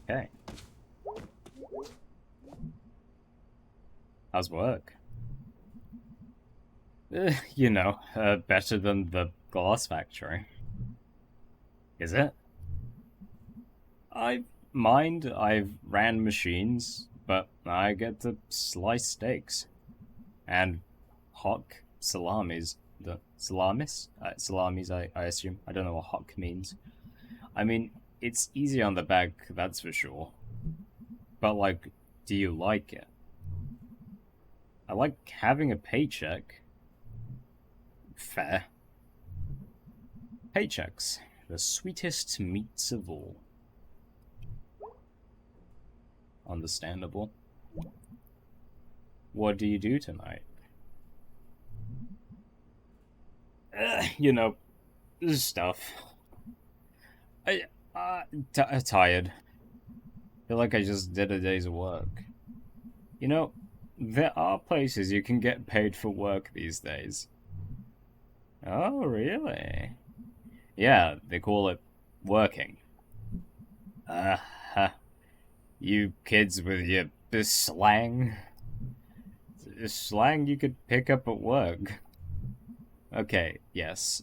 Okay. How's work? Better than the glass factory. Is it? I've ran machines, but I get to slice steaks. And hock salamis. The salamis? Salamis, I assume. I don't know what hock means. I mean, it's easy on the back, that's for sure. But, like, do you like it? I like having a paycheck. Fair. Paychecks. The sweetest meats of all. Understandable. What do you do tonight? You know, stuff. I, tired. Feel like I just did a day's work. You know, there are places you can get paid for work these days. Oh, really? Yeah, they call it working. Uh, huh. You kids with your slang. Slang you could pick up at work. Okay, yes.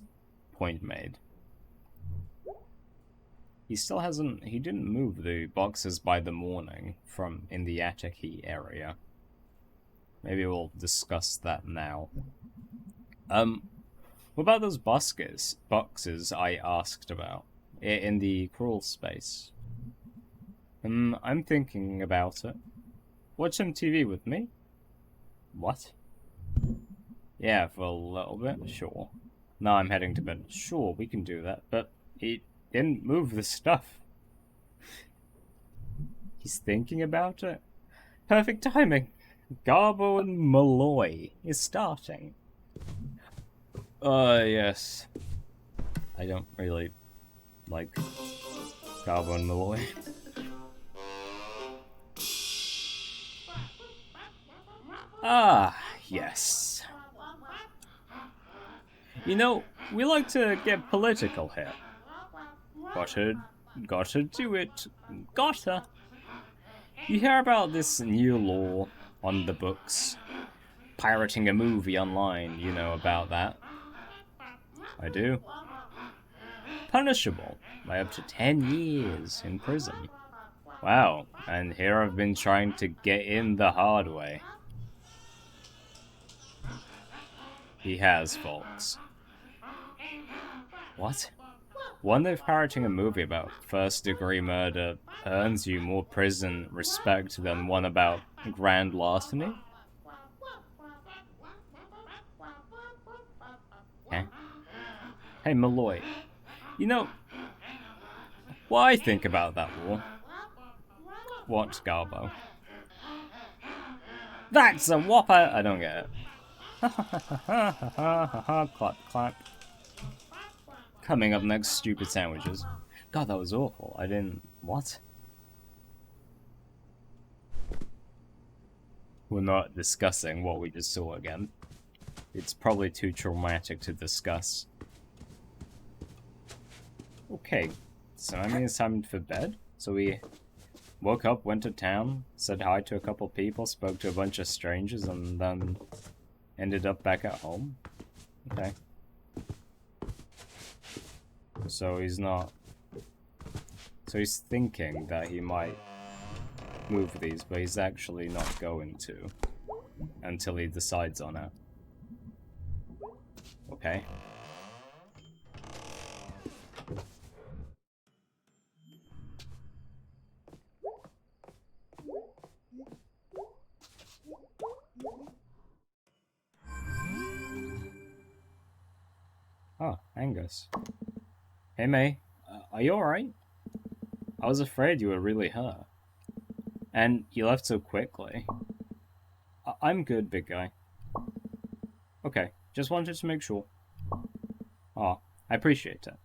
Point made. He didn't move the boxes by the morning from in the attic area. Maybe we'll discuss that now. What about those boxes I asked about in the crawl space? I'm thinking about it. Watch some TV with me? What? Yeah, for a little bit, sure. No, I'm heading to bed. Sure, we can do that, but he didn't move the stuff. He's thinking about it? Perfect timing. Garbo and Malloy is starting. Yes. I don't really like Garbo and Malloy. Ah, yes. You know, we like to get political here. Gotta do it. Gotta. You hear about this new law on the books? Pirating a movie online, you know about that. I do. Punishable by up to 10 years in prison. Wow, and here I've been trying to get in the hard way. He has, folks. What? One if pirating a movie about first-degree murder earns you more prison respect than one about grand larceny? Okay. Hey, Malloy. You know, what I think about that law? What, Garbo? That's a whopper! I don't get it. Ha ha ha ha ha ha ha, clap clap. Coming up next, stupid sandwiches. God, that was awful. I didn't... What? We're not discussing what we just saw again. It's probably too traumatic to discuss. Okay, so I mean it's time for bed. So we woke up, went to town, said hi to a couple people, spoke to a bunch of strangers, and then ended up back at home. Okay. So he's not... So he's thinking that he might move these, but he's actually not going to. Until he decides on it. Okay. Oh, Angus. Hey, May. Are you alright? I was afraid you were really hurt. And you left so quickly. I'm good, big guy. Okay, just wanted to make sure. Aw, I appreciate it.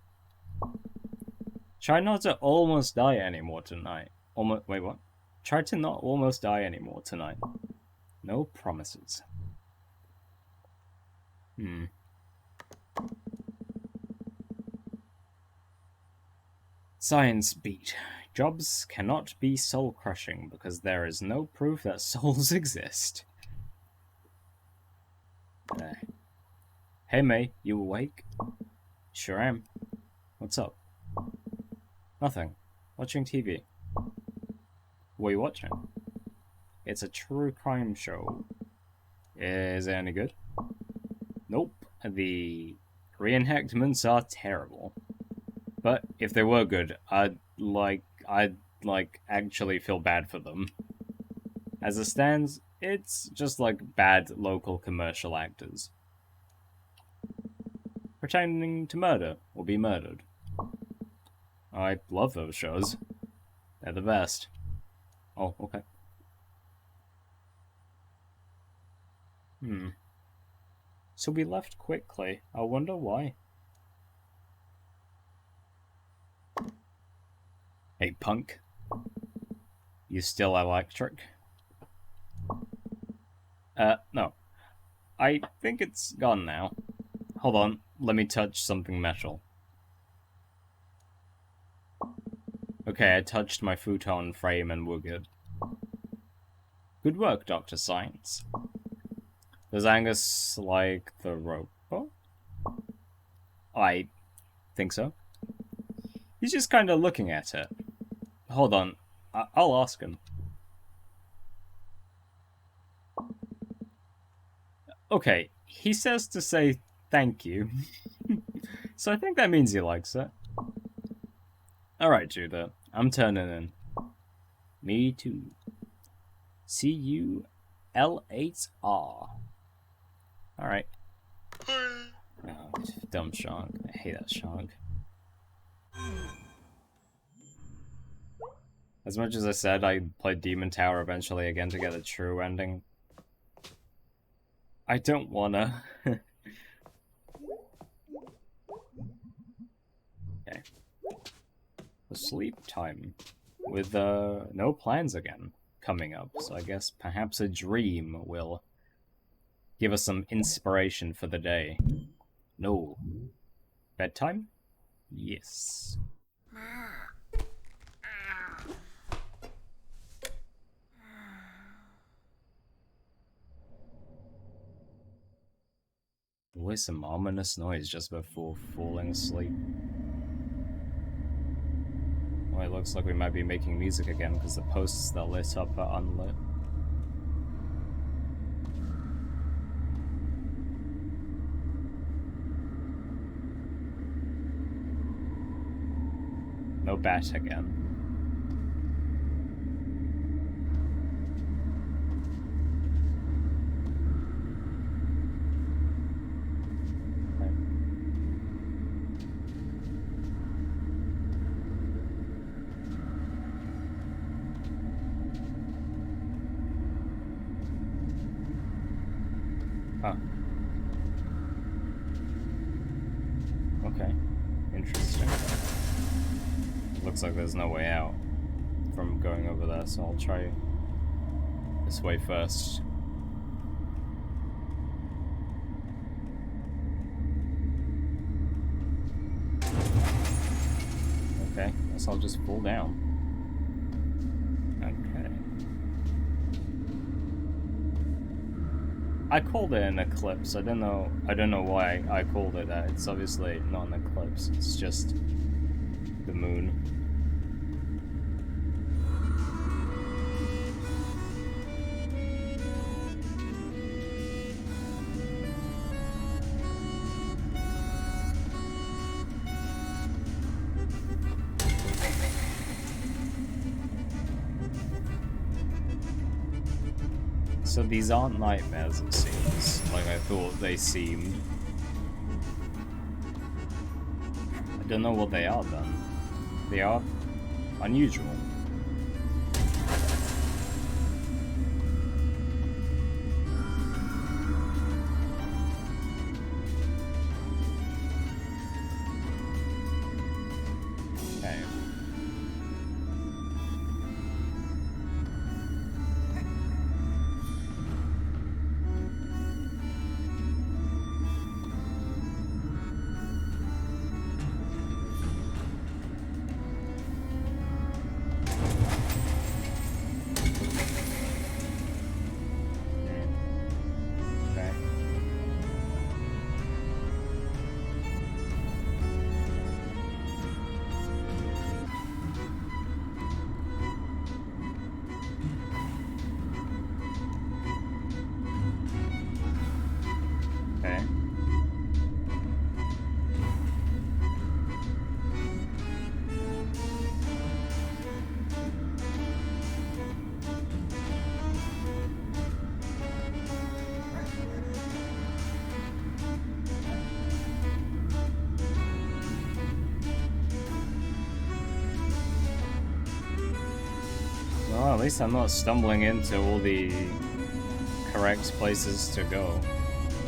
Try not to almost die anymore tonight. Wait, what? Try to not almost die anymore tonight. No promises. Science beat. Jobs cannot be soul-crushing because there is no proof that souls exist. Hey May, you awake? Sure am. What's up? Nothing. Watching TV. What are you watching? It's a true crime show. Is it any good? Nope. The reenactments are terrible. But if they were good, I'd actually feel bad for them. As it stands, it's just like bad local commercial actors. Pretending to murder or be murdered. I love those shows. They're the best. Oh, okay. So we left quickly. I wonder why. Hey, punk. You still electric? No. I think it's gone now. Hold on, let me touch something metal. Okay, I touched my futon frame and we're good. Good work, Dr. Science. Does Angus like the robot? I think so. He's just kind of looking at it. Hold on, I'll ask him. Okay, he says to say thank you. So I think that means he likes it. Alright, Judah, I'm turning in. Me too. See you L8R. Alright. Oh, dumb Shark. I hate that Shark. As much as I said I'd play Demon Tower eventually again to get a true ending, I don't wanna. Okay. The sleep time. With no plans again coming up, so I guess perhaps a dream will give us some inspiration for the day. No. Bedtime? Yes. Always some ominous noise just before falling asleep. Well, it looks like we might be making music again because the posts that lit up are unlit. No bat again. Huh. Okay. Interesting. Looks like there's no way out from going over there, so I'll try this way first. Okay, guess I'll just fall down. Okay. I called it an eclipse. I don't know why I called it that. It's obviously not an eclipse. It's just the moon. So these aren't nightmares, it seems, like I thought they seemed. I don't know what they are then. They are unusual. Okay. least I'm not stumbling into all the correct places to go.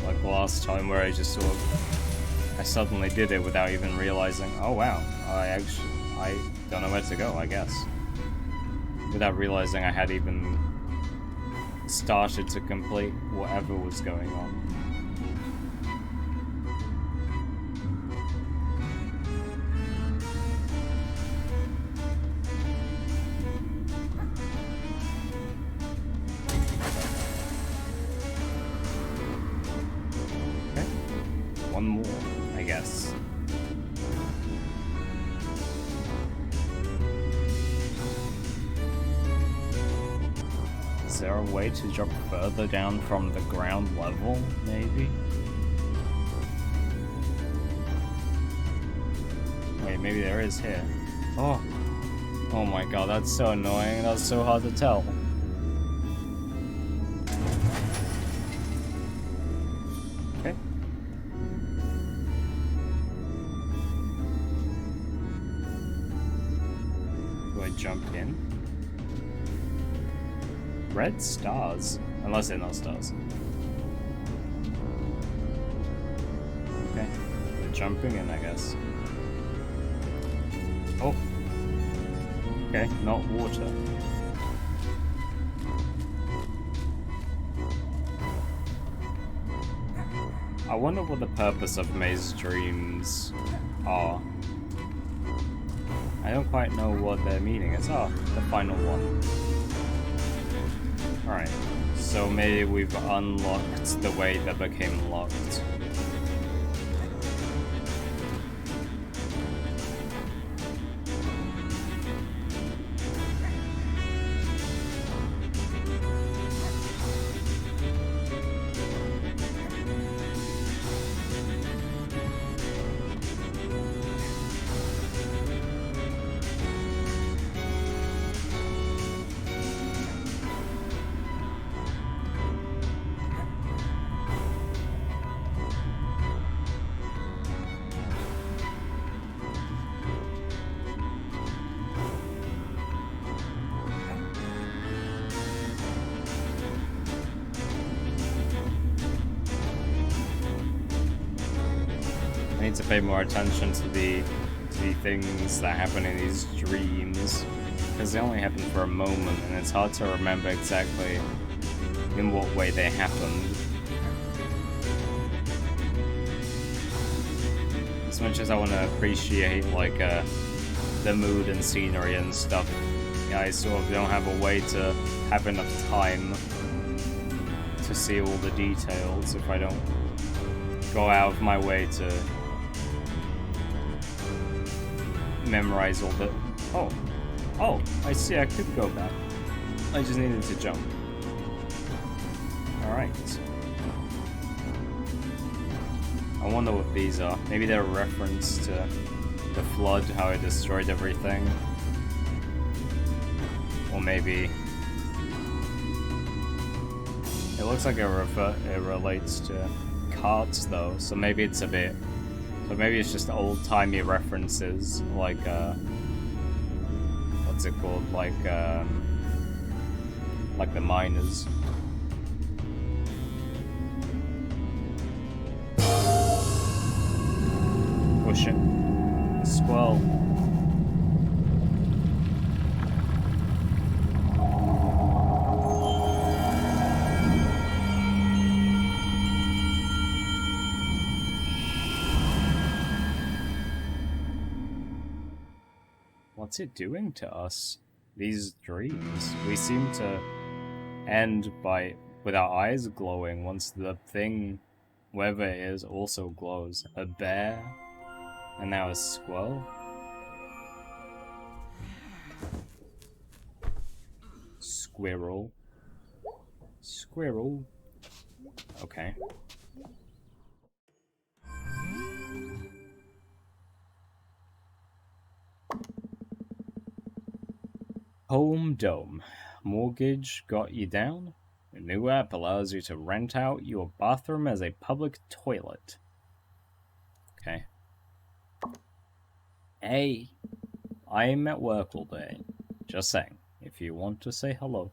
Like last time where I just sort of... I suddenly did it without even realizing, oh wow, I don't know where to go, I guess. Without realizing I had even started to complete whatever was going on. Okay. One more, I guess. Is there a way to drop further down from the ground level, maybe? Wait, maybe there is here. Oh! Oh my god, that's so annoying. That's so hard to tell. Okay. Do I jump in? Red stars? Unless they're not stars. Okay. We're jumping in, I guess. Oh. Okay, not water. I wonder what the purpose of Maze Dreams are. I don't quite know what their meaning is. Oh, the final one. Alright, so maybe we've unlocked the way that became locked. I need to pay more attention to the things that happen in these dreams, because they only happen for a moment, and it's hard to remember exactly in what way they happened. As much as I want to appreciate like the mood and scenery and stuff, I sort of don't have a way to have enough time to see all the details if I don't go out of my way to memorize all the... Oh, I see, I could go back. I just needed to jump. Alright. I wonder what these are. Maybe they're a reference to the flood, how it destroyed everything. Or maybe... It looks like it relates to carts though, so maybe it's a bit... So maybe it's just old-timey references, like, what's it called? Like the miners. Push it. Squirrel. What's it doing to us? These dreams. We seem to end with our eyes glowing once the thing, whatever it is, also glows. A bear, and now a squirrel. Squirrel. Squirrel. Okay. Home Dome. Mortgage got you down? A new app allows you to rent out your bathroom as a public toilet. Okay. Hey, I'm at work all day. Just saying. if you want to say hello.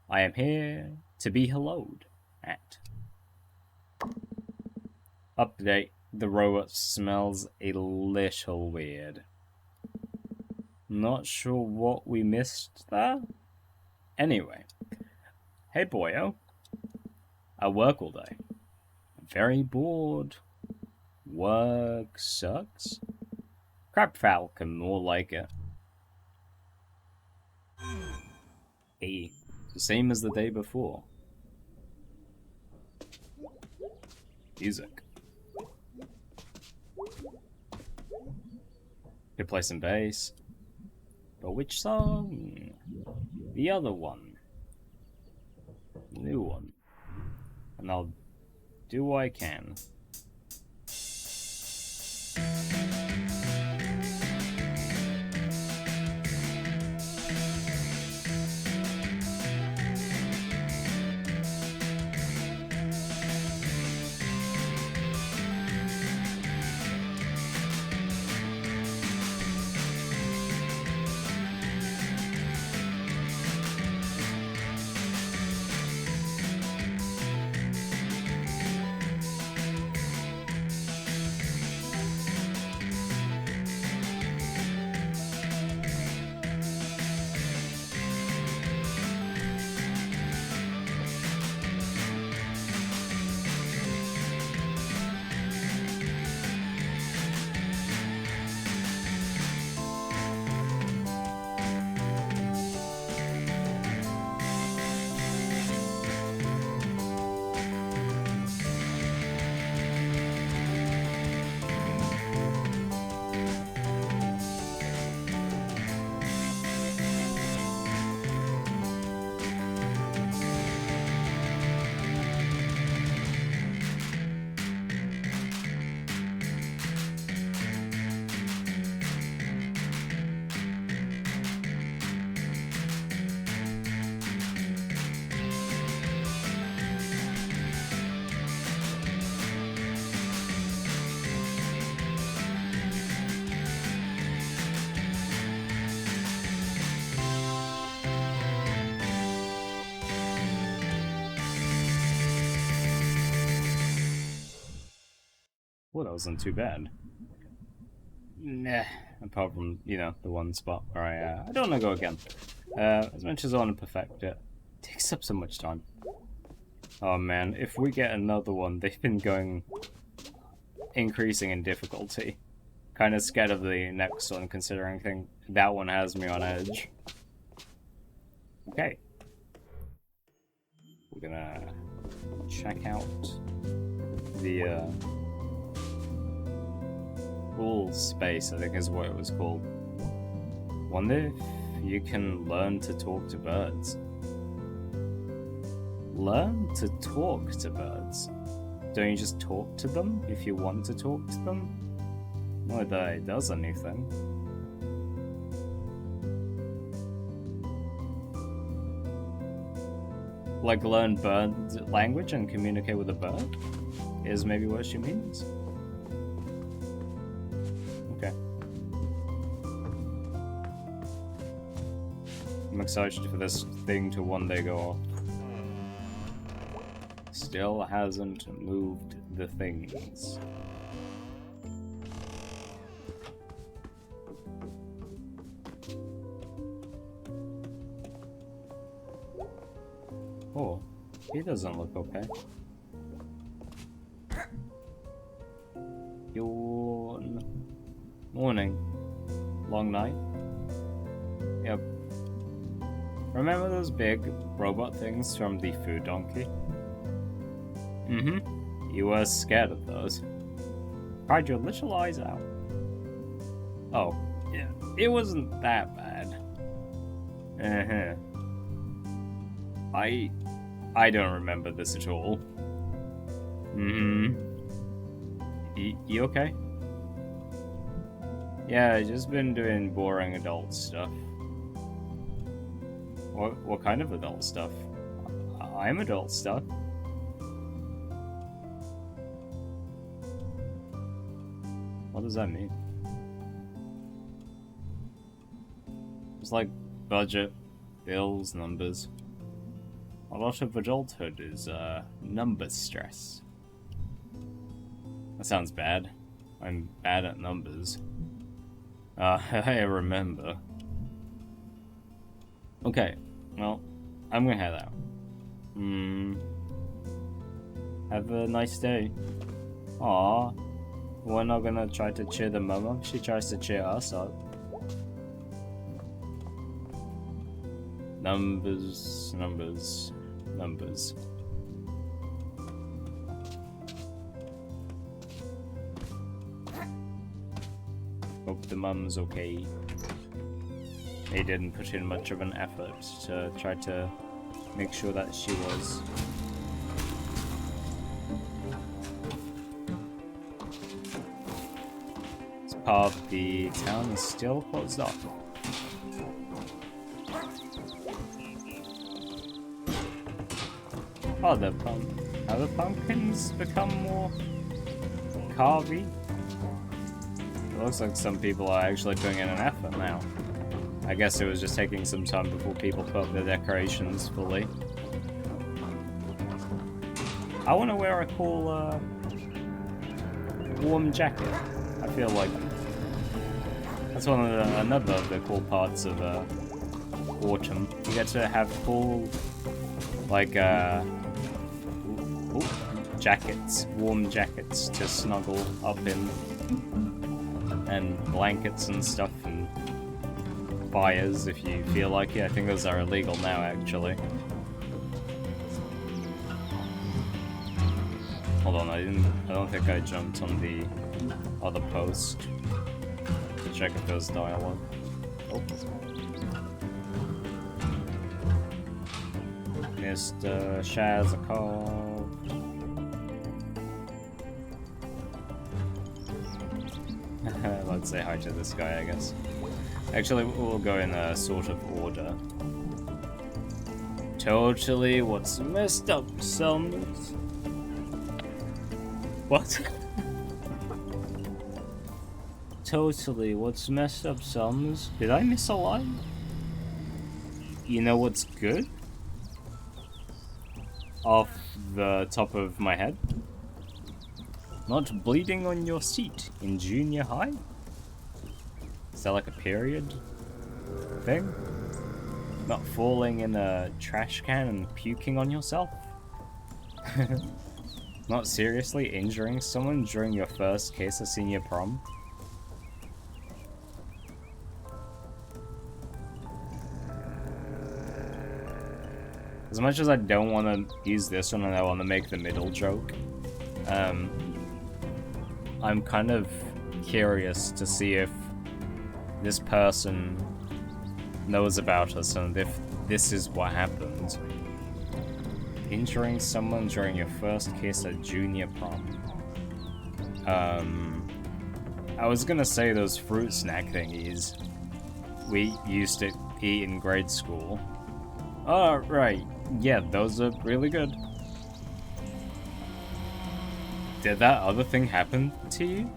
I am here to be helloed at. Update, the robot smells a little weird. Not sure what we missed there? Anyway. Hey boyo. I work all day. I'm very bored. Work sucks. Crab Falcon, more like it. Hey, the same as the day before. Music. Could play some bass. But which song? The other one. The new one. And I'll do what I can. Well, that wasn't too bad. Nah, apart from, the one spot where I don't want to go again. As much as I want to perfect it, it takes up so much time. Oh man, if we get another one, they've been increasing in difficulty. Kind of scared of the next one, considering that one has me on edge. Okay. We're gonna check out the, Cool Space, I think is what it was called. Wonder if you can learn to talk to birds. Learn to talk to birds? Don't you just talk to them if you want to talk to them? Not that it does anything. Like learn bird language and communicate with a bird? Is maybe what she means. Okay. I'm excited for this thing to one day go off. Still hasn't moved the things. Oh, he doesn't look okay. Yawn. Morning. Long night. Yep. Remember those big robot things from the Food Donkey? Mm-hmm. You were scared of those. Cried your little eyes out. Oh, yeah. It wasn't that bad. Uh-huh. I don't remember this at all. Mm-hmm. You okay? Yeah, I just been doing boring adult stuff. What kind of adult stuff? I'm adult stuff. What does that mean? It's like budget, bills, numbers. A lot of adulthood is, number stress. That sounds bad. I'm bad at numbers. I remember. Okay, well, I'm gonna head out. Have a nice day. Aw, we're not gonna try to cheer the mum up, she tries to cheer us up. Numbers, numbers, numbers. Hope the mum's okay. They didn't put in much of an effort to try to make sure that she was. This part of the town is still closed off. Oh, have the pumpkins become more carvy? It looks like some people are actually putting in an effort now. I guess it was just taking some time before people put up their decorations fully. I want to wear a cool, warm jacket. I feel like that's another of the cool parts of, autumn. You get to have cool, like, jackets, warm jackets to snuggle up in, and blankets and stuff, and fires if you feel like it. I think those are illegal now, actually. Hold on, I don't think I jumped on the other post to check if there's dialogue. Oh. Mr. Shazakov. Let's say hi to this guy, I guess. Actually, we'll go in a sort of order. Totally, what's messed up, Selmas? What? Totally, what's messed up, Selmas? Did I miss a line? You know what's good? Off the top of my head? Not bleeding on your seat in junior high? Is that like a period thing? Not falling in a trash can and puking on yourself? Not seriously injuring someone during your first case of senior prom? As much as I don't want to use this one and I want to make the middle joke, I'm kind of curious to see if this person knows about us and if this is what happened. Injuring someone during your first kiss at junior prom. I was gonna say those fruit snack thingies we used to eat in grade school. Oh, right. Yeah, those are really good. Did that other thing happen to you?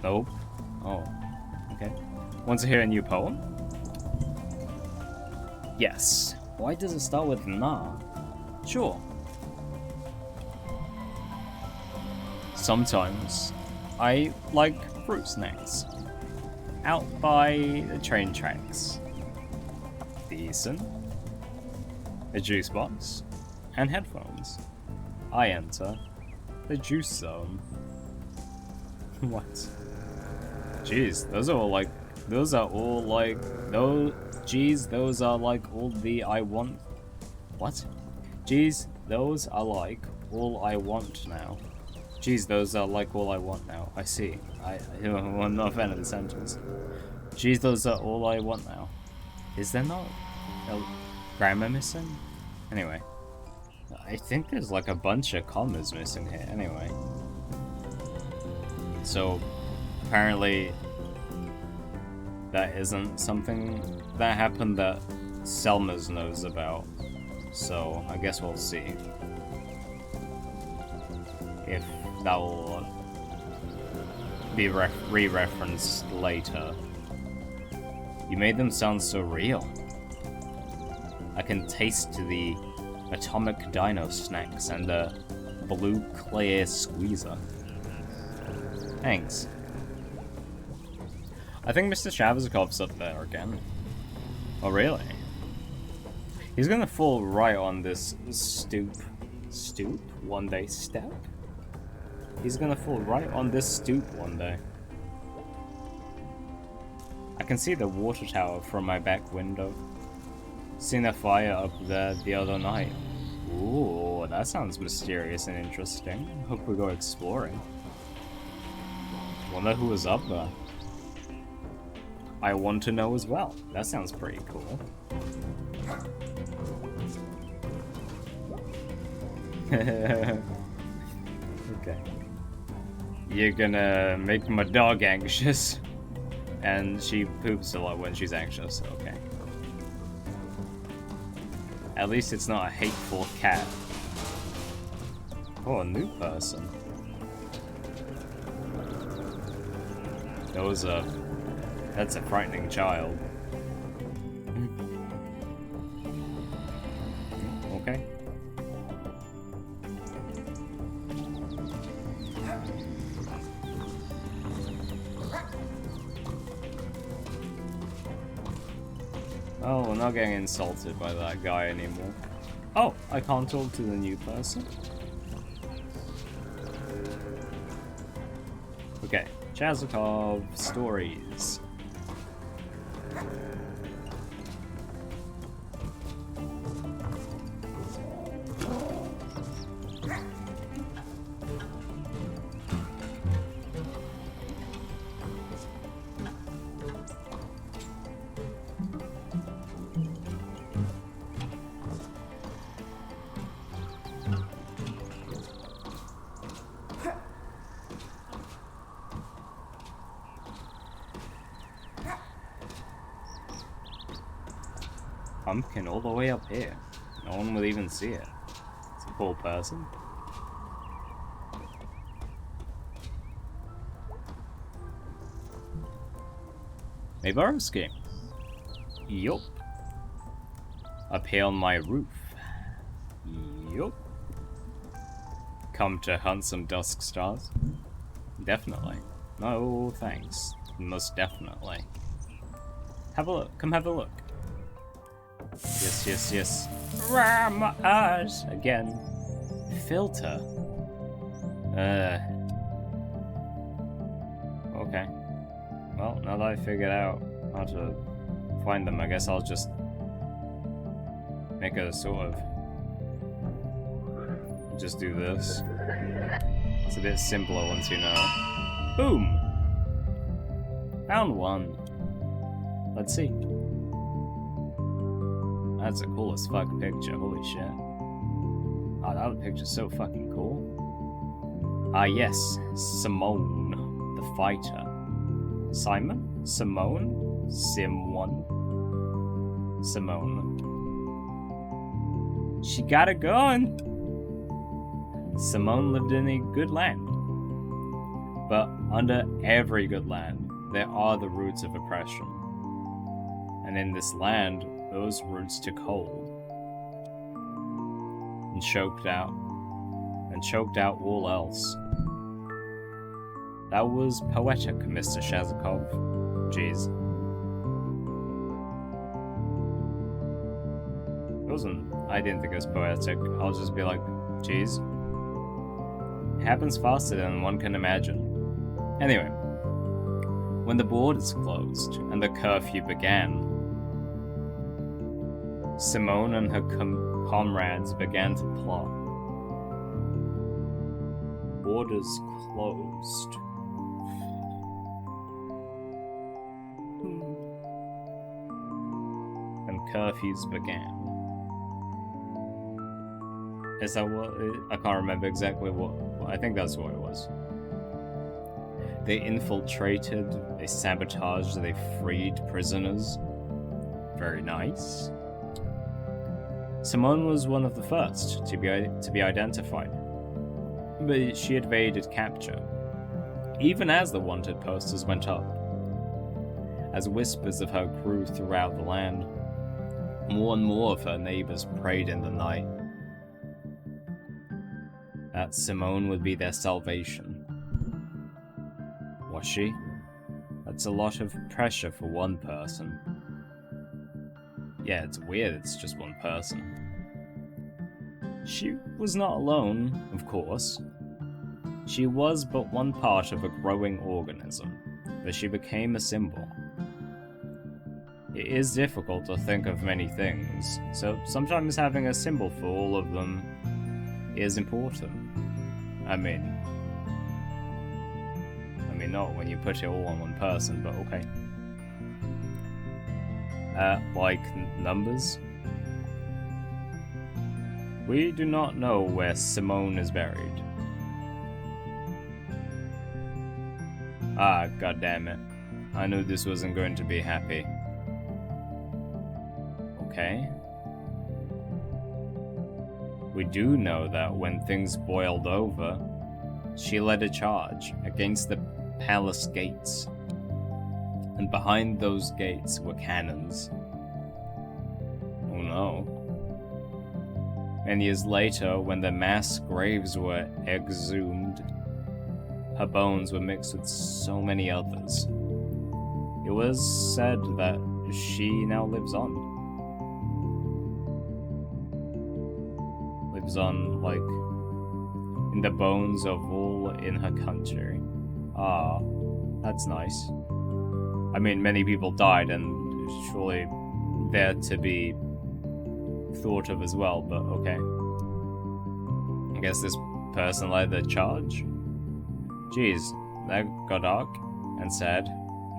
Nope. Oh, okay. Want to hear a new poem? Yes. Why does it start with na? Sure. Sometimes I like fruit snacks. Out by the train tracks. Decent. A juice box. And headphones. I enter the juice zone. What? Jeez, those are all like those are all the I want. What? Jeez, those are like all I want now. Jeez, those are like all I want now. I see. I'm not a fan of the sentence. Jeez, those are all I want now. Is there not a grammar missing? Anyway. I think there's like a bunch of commas missing here, anyway. So, apparently, that isn't something that happened that Selmas knows about. So, I guess we'll see. If that will be re-referenced later. You made them sound so real. I can taste the atomic dino snacks and the blue clear squeezer. Thanks. I think Mr. Shavaskov's up there again. Oh, really? He's gonna fall right on this stoop? One day step? He's gonna fall right on this stoop one day. I can see the water tower from my back window. Seen a fire up there the other night. Ooh, that sounds mysterious and interesting. Hope we go exploring. Wonder who was up there. I want to know as well. That sounds pretty cool. Okay. You're gonna make my dog anxious. And she poops a lot when she's anxious, okay. At least it's not a hateful cat. Oh, a new person. That's a frightening child. Okay. Oh, we're not getting insulted by that guy anymore. Oh, I can't talk to the new person. Okay, Chazakov stories. Pumpkin all the way up here. No one would even see it. It's a cool person. Mayborowski. Yup. Up here on my roof. Yup. Come to hunt some dusk stars? Definitely. No, thanks. Most definitely. Have a look. Come have a look. Yes, yes, yes. Ram my eyes again. Filter. Okay. Well, now that I figured out how to find them, I guess I'll just make a sort of. Just do this. It's a bit simpler once you know. Boom! Found one. Let's see. That's a cool as fuck picture, holy shit. Oh, that picture's so fucking cool. Ah, yes, Simone, the fighter. Simon? Simone? Simone? Simone. She got a gun! Simone lived in a good land. But under every good land, there are the roots of oppression. And in this land, those roots took hold and choked out all else. That was poetic, Mr. Shazakov. Jeez. It wasn't. I didn't think it was poetic. I'll just be like, jeez. It happens faster than one can imagine. Anyway, when the borders closed and the curfew began, Simone and her comrades began to plot. Borders closed. And curfews began. Is that what? I can't remember exactly what. I think that's what it was. They infiltrated, they sabotaged, they freed prisoners. Very nice. Simone was one of the first to be identified, but she evaded capture. even as the wanted posters went up. As whispers of her grew throughout the land, more and more of her neighbors prayed in the night that Simone would be their salvation. Was she? That's a lot of pressure for one person. Yeah, it's weird it's just one person. She was not alone, of course. She was but one part of a growing organism, but she became a symbol. It is difficult to think of many things, so sometimes having a symbol for all of them is important. I mean, not when you put it all on one person, but okay. Like numbers? We do not know where Simone is buried. Ah, goddammit. I knew this wasn't going to be happy. Okay. We do know that when things boiled over, she led a charge against the palace gates. And behind those gates were cannons. Oh no. And years later, when the mass graves were exhumed, her bones were mixed with so many others. It was said that she now lives on. Lives on, like, in the bones of all in her country. Ah, that's nice. I mean, many people died, and surely they're to be thought of as well, but okay. I guess this person led the charge? Jeez, that got dark, and sad,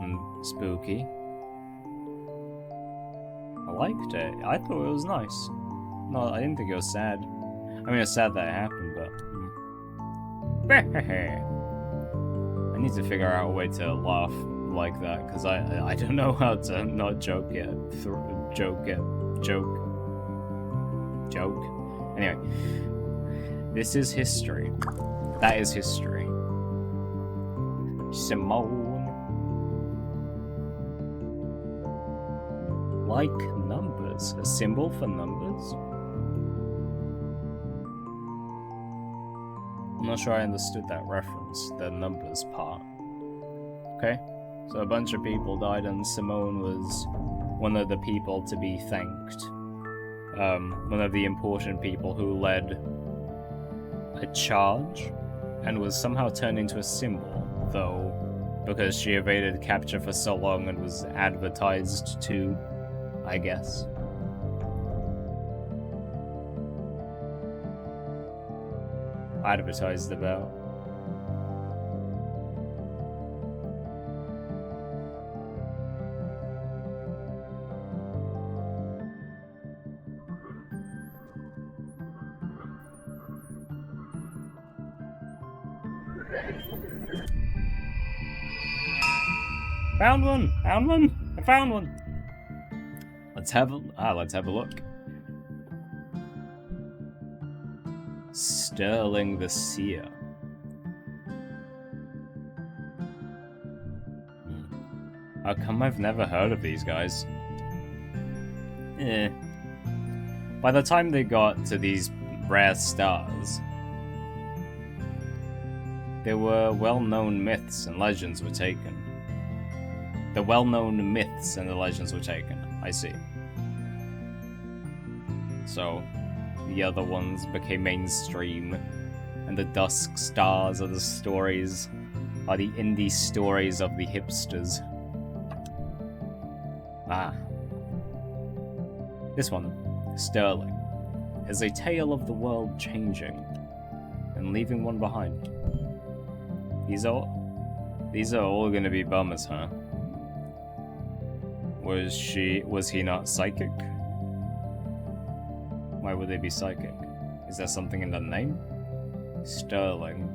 and spooky. I liked it. I thought it was nice. No, I didn't think it was sad. I mean, it's sad that it happened, but... I need to figure out a way to laugh like that, because I don't know how to not joke yet. Joke. Anyway. This is history. That is history. Simone. Like numbers. A symbol for numbers? I'm not sure I understood that reference, the numbers part. Okay, so a bunch of people died and Simone was one of the people to be thanked. One of the important people who led a charge and was somehow turned into a symbol, though, because she evaded capture for so long and was advertised to, I guess. Advertised about. Found one! I found one! Let's have a look. Sterling the Seer. How come I've never heard of these guys? By the time they got to these rare stars, there were well-known myths and legends were taken. The well-known myths and the legends were taken. I see. So, the other ones became mainstream, and the dusk stars are the stories, are the indie stories of the hipsters. Ah. This one, Sterling, is a tale of the world changing and leaving one behind. These are all gonna be bummers, huh? Was he not psychic? Why would they be psychic? Is there something in the name? Sterling.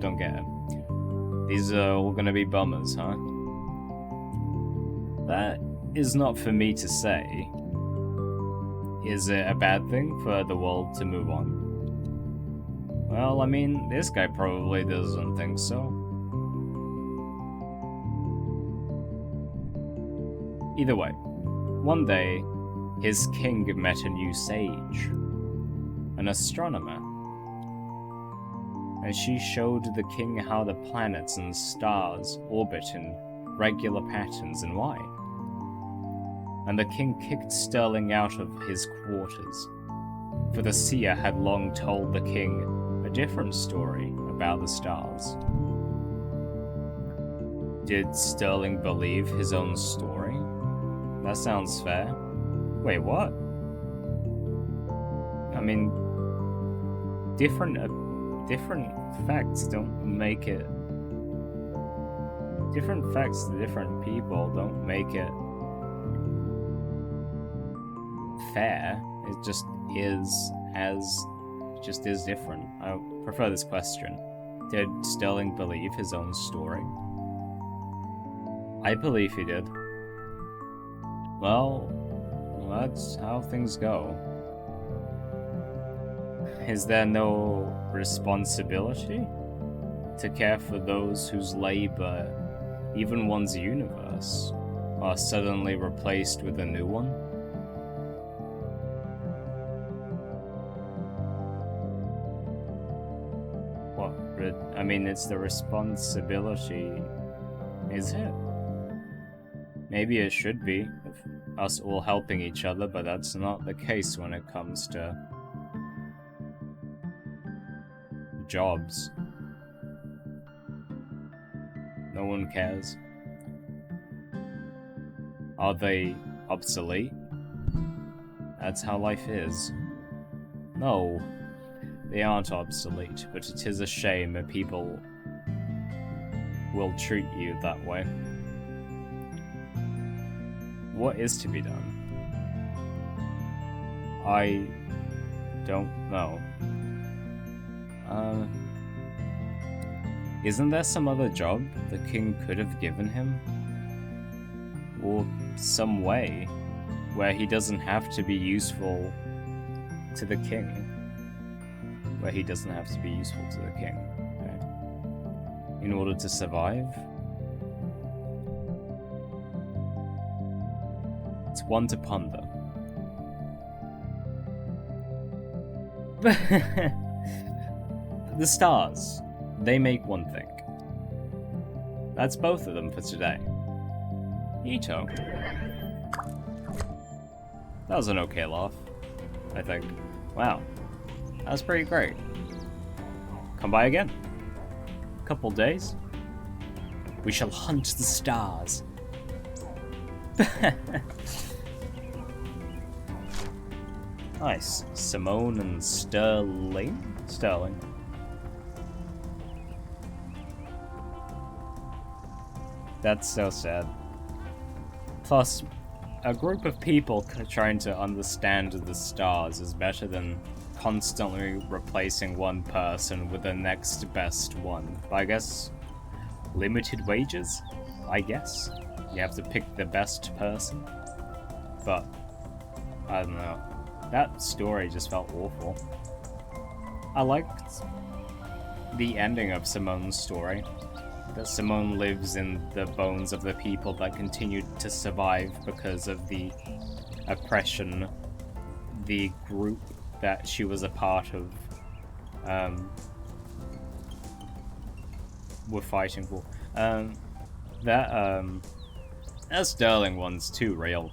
Don't get it. These are all gonna be bummers, huh? That is not for me to say. Is it a bad thing for the world to move on? Well, I mean, this guy probably doesn't think so. Either way, one day, his king met a new sage, an astronomer. And she showed the king how the planets and stars orbit in regular patterns and why. And the king kicked Sterling out of his quarters, for the seer had long told the king a different story about the stars. Did Sterling believe his own story? That sounds fair. Wait, what? I mean, different facts don't make it... Different facts to different people don't make it fair. It just is different. I prefer this question. Did Sterling believe his own story? I believe he did. Well, that's how things go. Is there no responsibility to care for those whose labor, even one's universe, are suddenly replaced with a new one? What? I mean, it's the responsibility, is it? Maybe it should be, us all helping each other, but that's not the case when it comes to jobs. No one cares. Are they obsolete? That's how life is. No, they aren't obsolete, but it is a shame that people will treat you that way. What is to be done? I don't know. Isn't there some other job the king could have given him? Or some way where he doesn't have to be useful to the king? Where he doesn't have to be useful to the king, okay? In order to survive? It's one to ponder. The stars, they make one think. That's both of them for today. Ito. That was an okay laugh, I think. Wow, that was pretty great. Come by again. Couple days. We shall hunt the stars. Nice. Simone and Sterling? Sterling. That's so sad. Plus, a group of people trying to understand the stars is better than constantly replacing one person with the next best one. But I guess limited wages? I guess. You have to pick the best person. But, I don't know. That story just felt awful. I liked the ending of Simone's story. That Simone lives in the bones of the people that continued to survive because of the oppression the group that she was a part of were fighting for. That Sterling one's too real.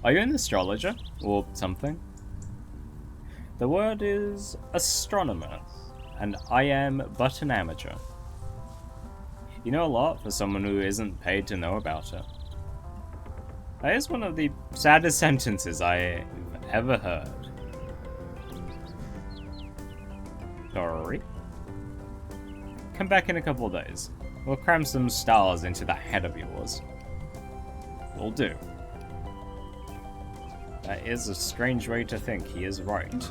Are you an astrologer? Or something? The word is astronomer, and I am but an amateur. You know a lot for someone who isn't paid to know about it. That is one of the saddest sentences I've ever heard. Sorry. Come back in a couple of days. We'll cram some stars into that head of yours. Will do. That is a strange way to think, he is right.